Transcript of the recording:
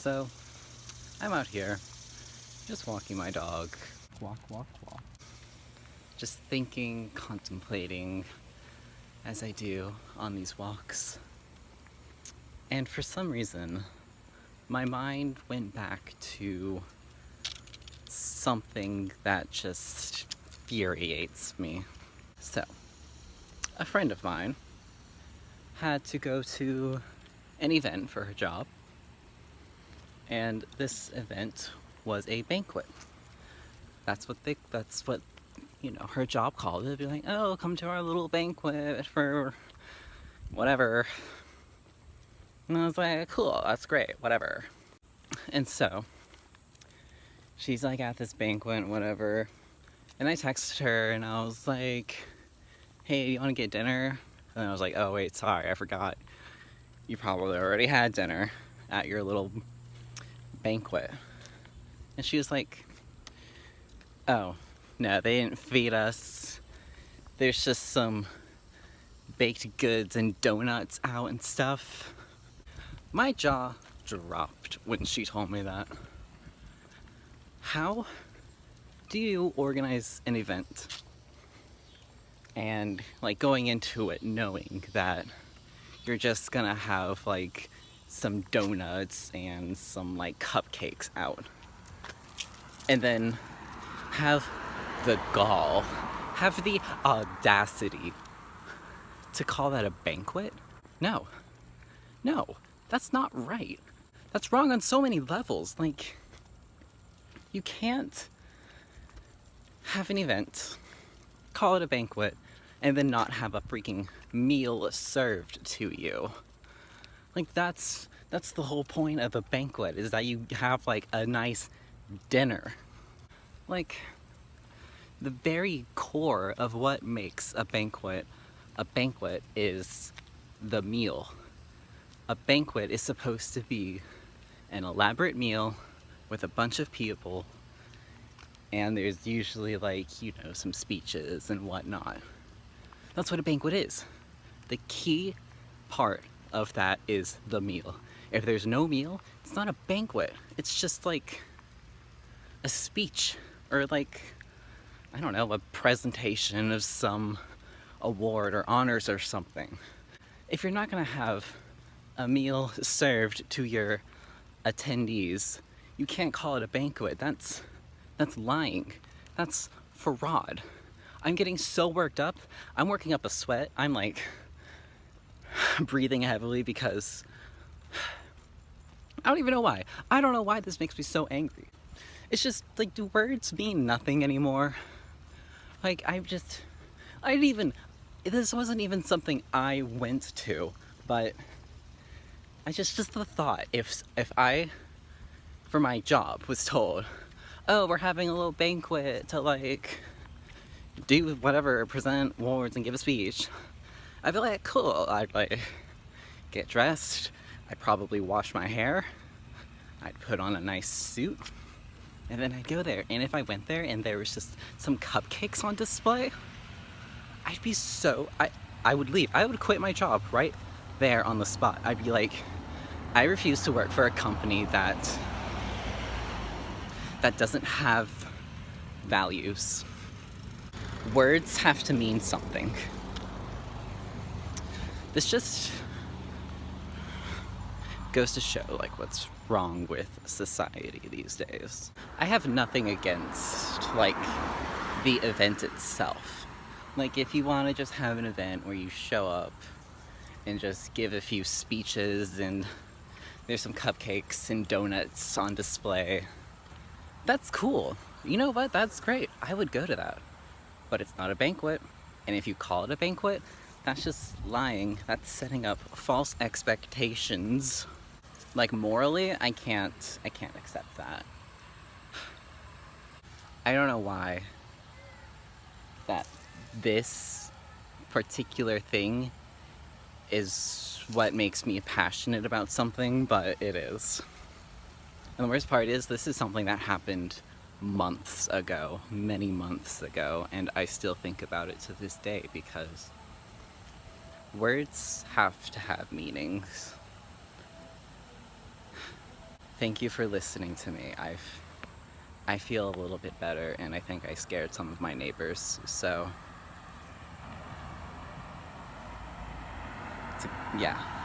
So, I'm out here, just walking my dog. Walk, walk, walk. Just thinking, contemplating, as I do on these walks. And for some reason, my mind went back to something that just infuriates me. So, a friend of mine had to go to an event for her job, and this event was a banquet. That's what her job called it. They'd be like, oh, come to our little banquet for whatever. And I was like, cool, that's great, whatever. And so, she's like at this banquet, whatever. And I texted her and I was like, hey, you want to get dinner? And I was like, oh wait, sorry, I forgot. You probably already had dinner at your little banquet. And she was like, oh, no, they didn't feed us. There's just some baked goods and donuts out and stuff. My jaw dropped when she told me that. How do you organize an event and like going into it knowing that you're just gonna have like some donuts and some like cupcakes out, and then have the gall, have the audacity to call that a banquet? No, that's not right. That's wrong on so many levels. Like, you can't have an event, call it a banquet, and then not have a freaking meal served to you. Like, that's the whole point of a banquet, is that you have like a nice dinner. Like, the very core of what makes a banquet is the meal. A banquet is supposed to be an elaborate meal with a bunch of people, and there's usually like, some speeches and whatnot. That's what a banquet is. The key part of that is the meal. If there's no meal, it's not a banquet. It's just like a speech, or like, I don't know, a presentation of some award or honors or something. If you're not gonna have a meal served to your attendees, you can't call it a banquet. That's lying. That's fraud. I'm getting so worked up. I'm working up a sweat. I'm like breathing heavily because I don't even know why. I don't know why this makes me so angry. It's just like, do words mean nothing anymore? Like, this wasn't even something I went to, but I just the thought, if I, for my job, was told, oh, we're having a little banquet to like do whatever, present awards and give a speech, I'd be like, cool. I'd like get dressed, I'd probably wash my hair, I'd put on a nice suit, and then I'd go there. And if I went there and there was just some cupcakes on display, I'd be I would leave. I would quit my job right there on the spot. I'd be like, I refuse to work for a company that doesn't have values. Words have to mean something. This just goes to show like what's wrong with society these days. I have nothing against like the event itself. Like, if you want to just have an event where you show up and just give a few speeches and there's some cupcakes and donuts on display, that's cool. You know what? That's great. I would go to that. But it's not a banquet. And if you call it a banquet, that's just lying. That's setting up false expectations. Like, morally, I can't accept that. I don't know why that this particular thing is what makes me passionate about something, but it is. And the worst part is, this is something that happened months ago, many months ago, and I still think about it to this day, because words have to have meanings. thank you for listening to me. I feel a little bit better, and I think I scared some of my neighbors, so yeah.